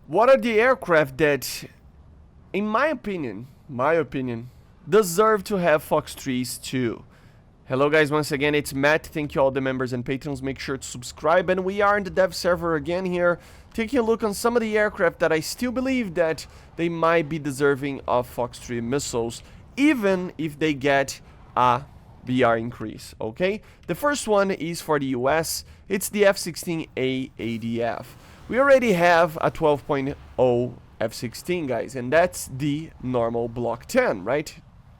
What are the aircraft that, in my opinion, deserve to have FOX-3s too? Hello guys, once again, it's Matt. Thank you all the members and patrons. Make sure to subscribe. And we are in the dev server again here, taking a look on some of the aircraft that I still believe that they might be deserving of FOX-3 missiles, even if they get a BR increase, okay? The first one is for the US. It's the F-16A ADF. We already have a 12.0 F-16, guys, and that's the normal Block 10, right?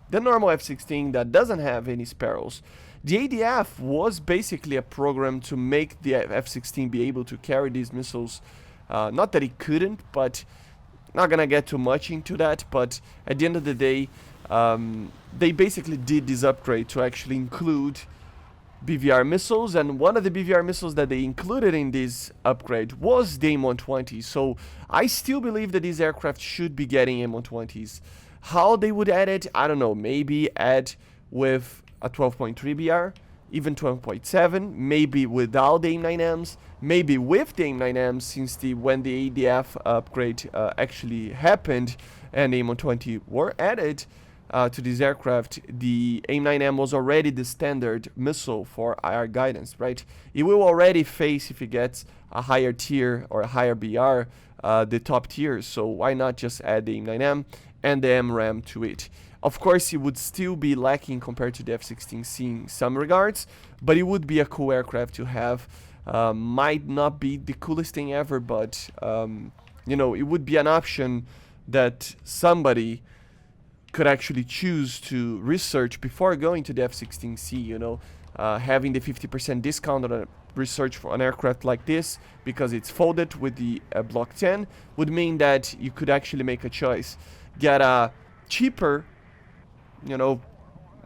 The normal F-16 that doesn't have any sparrows. The ADF was basically a program to make the F-16 be able to carry these missiles. Not that it couldn't, but not gonna get too much into that. But at the end of the day, they basically did this upgrade to actually include BVR missiles, and one of the BVR missiles that they included in this upgrade was the M120. So I still believe that these aircraft should be getting M120s. How they would add it, I don't know. Maybe add with a 12.3 BR, even 12.7, maybe without the AIM-9Ms, maybe with the AIM-9Ms, since when the ADF upgrade actually happened and the M120 were added to this aircraft, the AIM-9M was already the standard missile for IR guidance, right? It will already face, if it gets a higher tier or a higher BR, the top tiers, so why not just add the AIM-9M and the MRAM to it? Of course, it would still be lacking compared to the F-16C in some regards, but it would be a cool aircraft to have. Might not be the coolest thing ever, but you know, it would be an option that somebody could actually choose to research before going to the F-16C, you know. Having the 50% discount on a research for an aircraft like this, because it's folded with the Block 10, would mean that you could actually make a choice. Get a cheaper, you know,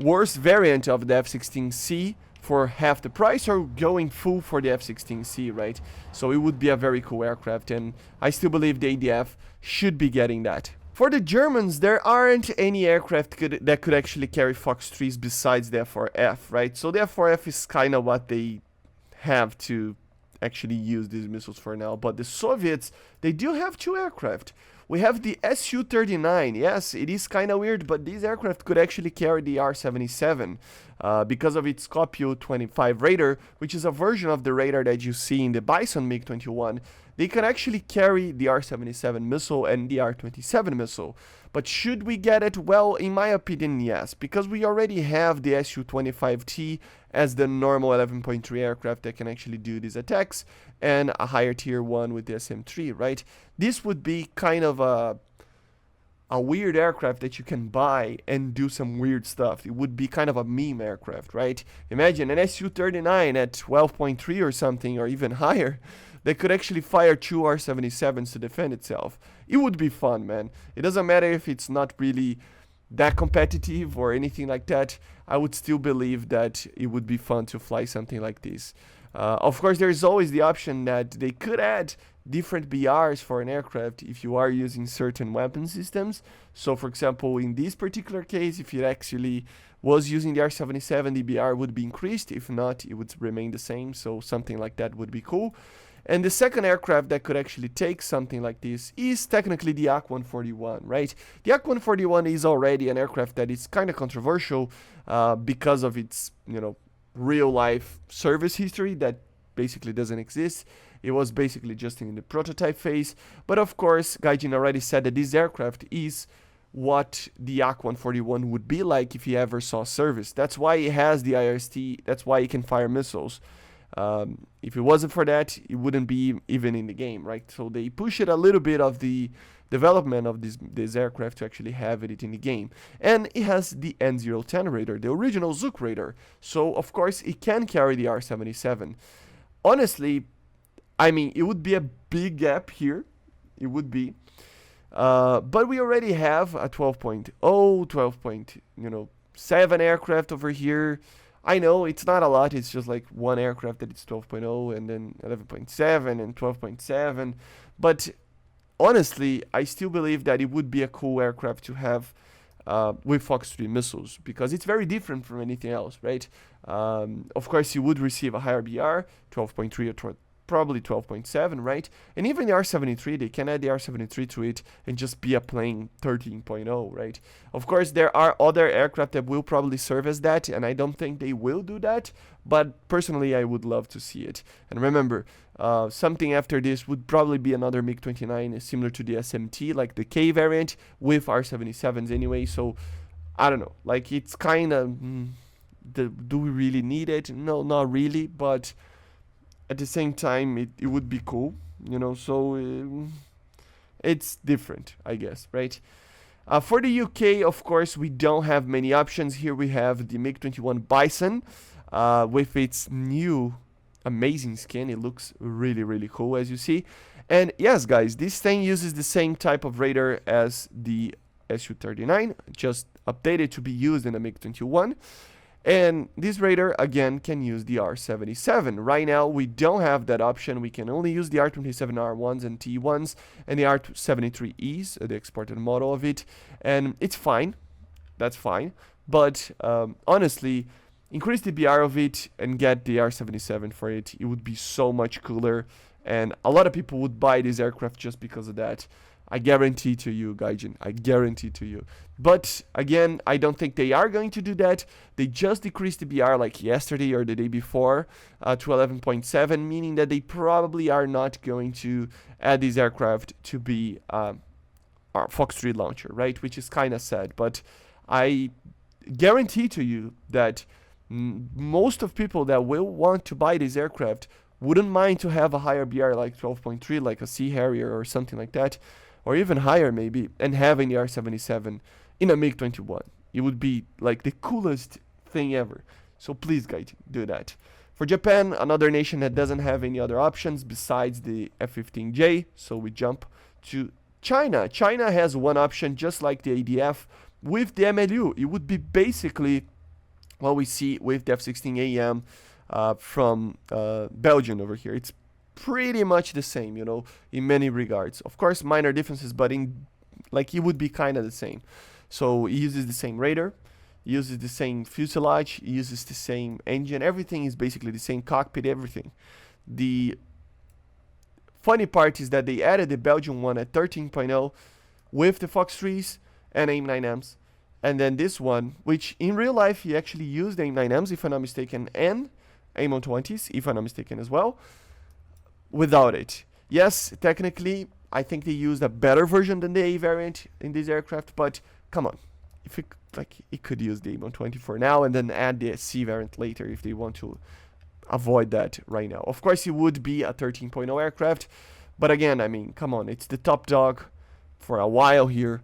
worse variant of the F-16C for half the price, or going full for the F-16C, right? So it would be a very cool aircraft, and I still believe the ADF should be getting that. For the Germans, there aren't any aircraft that could actually carry FOX-3s besides the F4F, right? So the F4F is kind of what they have to actually use these missiles for now. But the Soviets, they do have two aircraft. We have the Su-39. Yes, it is kind of weird, but these aircraft could actually carry the R-77 because of its Skopje-25 radar, which is a version of the radar that you see in the Bison MiG-21. They can actually carry the R-77 missile and the R-27 missile. But should we get it? Well, in my opinion, yes, because we already have the Su-25T as the normal 11.3 aircraft that can actually do these attacks, and a higher tier one with the SM-3, right? This would be kind of a weird aircraft that you can buy and do some weird stuff. It would be kind of a meme aircraft, right? Imagine an Su-39 at 12.3 or something, or even higher, that could actually fire two R-77s to defend itself. It would be fun, man. It doesn't matter if it's not really that competitive or anything like that. I would still believe that it would be fun to fly something like this. Of course, there's always the option that they could add different BRs for an aircraft if you are using certain weapon systems. So, for example, in this particular case, if it actually was using the R-77, the BR would be increased. If not, it would remain the same. So something like that would be cool. And the second aircraft that could actually take something like this is technically the AK-141, right? The AK-141 is already an aircraft that is kind of controversial because of its, you know, real-life service history that basically doesn't exist. It was basically just in the prototype phase. But of course, Gaijin already said that this aircraft is what the AK-141 would be like if he ever saw service. That's why it has the IRST. That's why it can fire missiles. If it wasn't for that, it wouldn't be even in the game, right? So they push it a little bit of the development of this aircraft to actually have it in the game. And it has the N010 radar, the original Zook radar. So of course it can carry the R-77. Honestly, I mean, it would be a big gap here. It would be. But we already have a 12.0, 12.7 aircraft over here. I know it's not a lot, it's just like one aircraft that it's 12.0 and then 11.7 and 12.7. But honestly, I still believe that it would be a cool aircraft to have with FOX-3 missiles, because it's very different from anything else, right? Of course, you would receive a higher BR, 12.3 or probably 12.7, right? And even the R73, they can add the R73 to it and just be a plain 13.0, right? Of course, there are other aircraft that will probably serve as that, and I don't think they will do that, but personally, I would love to see it. And remember, something after this would probably be another MiG-29, similar to the SMT, like the K variant, with R77s anyway, so I don't know, like it's kind of, do we really need it? No, not really, but at the same time, it would be cool, you know, so it's different, I guess, right? For the UK, of course, we don't have many options. Here we have the MiG-21 Bison with its new amazing skin. It looks really, really cool, as you see. And yes, guys, this thing uses the same type of radar as the Su-39, just updated to be used in a MiG-21. And this radar, again, can use the R77. Right now, we don't have that option. We can only use the R27R1s and T1s and the R73Es, the exported model of it. And it's fine. That's fine. But honestly, increase the BR of it and get the R77 for it. It would be so much cooler. And a lot of people would buy this aircraft just because of that. I guarantee to you, Gaijin. I guarantee to you. But again, I don't think they are going to do that. They just decreased the BR like yesterday or the day before to 11.7, meaning that they probably are not going to add this aircraft to be our FOX-3 launcher, right? Which is kind of sad. But I guarantee to you that most of people that will want to buy this aircraft wouldn't mind to have a higher BR like 12.3, like a Sea Harrier or something like that, or even higher maybe, and having the R77 in a MiG-21. It would be like the coolest thing ever. So please, guys, do that. For Japan, another nation that doesn't have any other options besides the F-15J, so we jump to China. China has one option, just like the ADF, with the MLU. It would be basically what we see with the F-16AM from Belgium over here. It's pretty much the same, you know, in many regards. Of course, minor differences, but in like it would be kind of the same. So it uses the same radar, it uses the same fuselage, it uses the same engine. Everything is basically the same, cockpit, everything. The funny part is that they added the Belgian one at 13.0 with the FOX-3s and AIM-9Ms. And then this one, which in real life he actually used AIM-9Ms, if I'm not mistaken, and AIM-120s, if I'm not mistaken as well, without it. Yes, technically, I think they used a better version than the A variant in this aircraft, but come on. If it could use the AIM-120 for now and then add the C variant later if they want to avoid that right now. Of course, it would be a 13.0 aircraft, but again, I mean, come on, it's the top dog for a while here.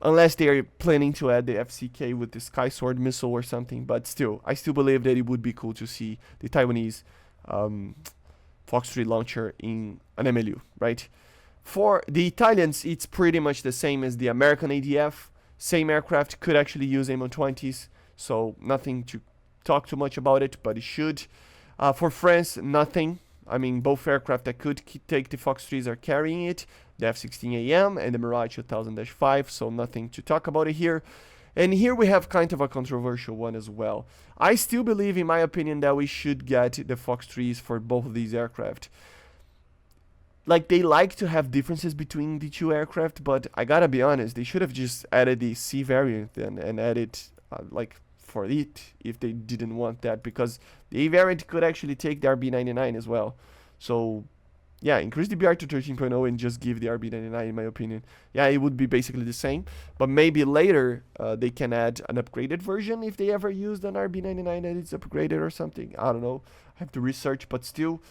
Unless they are planning to add the FCK with the Sky Sword missile or something. But still, I still believe that it would be cool to see the Taiwanese FOX-3 launcher in an MLU, right? For the Italians, it's pretty much the same as the American ADF. Same aircraft, could actually use AIM-120s. So nothing to talk too much about it, but it should. For France, nothing. I mean, both aircraft that could take the FOX-3s are carrying it. The F-16AM and the Mirage 2000-5, so nothing to talk about it here. And here we have kind of a controversial one as well. I still believe, in my opinion, that we should get the FOX-3s for both of these aircraft. Like, they like to have differences between the two aircraft, but I gotta be honest, they should have just added the C variant and added, like, for it, if they didn't want that, because the A variant could actually take the RB99 as well. So yeah, increase the BR to 13.0 and just give the RB99, in my opinion. Yeah, it would be basically the same, but maybe later they can add an upgraded version if they ever used an RB99 and it's upgraded or something. I don't know. I have to research, but still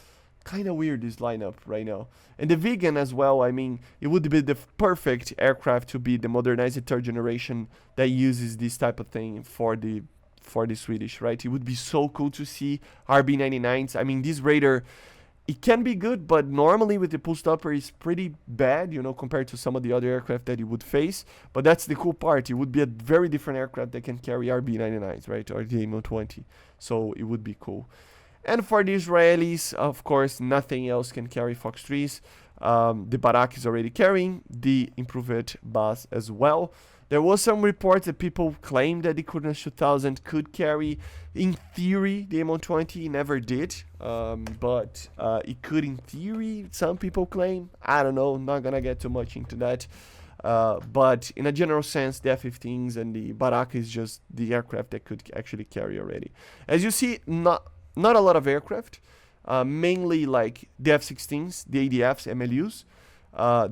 kind of weird, this lineup right now. And the vegan as well, I mean, it would be the perfect aircraft to be the modernized third generation that uses this type of thing for the Swedish, right? It would be so cool to see RB99s. I mean, this radar, it can be good, but normally with the pull stopper it's pretty bad, you know, compared to some of the other aircraft that you would face. But that's the cool part. It would be a very different aircraft that can carry RB99s, right, or the AIM-120. So it would be cool. And for the Israelis, of course, nothing else can carry FOX-3s. The Barak is already carrying the improved bus as well. There was some reports that people claimed that the Kunas 2000 could carry, in theory, the M120. Never did, but it could in theory, some people claim. I don't know, not gonna get too much into that. But in a general sense, the F-15s and the Barak is just the aircraft that could actually carry already. As you see, not a lot of aircraft, mainly like the F-16s, the ADFs, MLUs,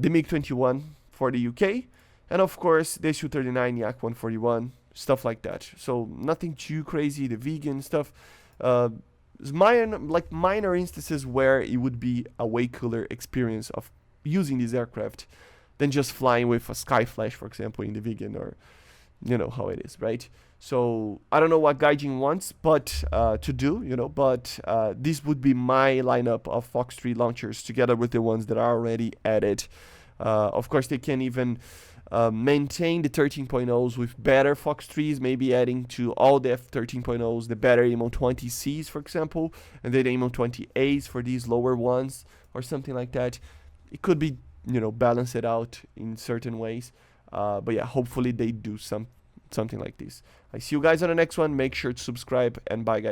the MiG-21 for the UK, and of course the Su-39, Yak-141, stuff like that. So nothing too crazy, the vegan stuff. Minor instances where it would be a way cooler experience of using this aircraft than just flying with a Skyflash, for example, in the vegan, or you know how it is, right? So I don't know what Gaijin wants, but to do, but this would be my lineup of FOX-3 launchers together with the ones that are already added. Of course, they can even maintain the 13.0s with better FOX-3s, maybe adding to all the F13.0s the better M120Cs, for example, and then M120As for these lower ones, or something like that. It could be, balance it out in certain ways. But yeah, hopefully they do something like this. I see you guys on the next one. Make sure to subscribe, and bye, guys.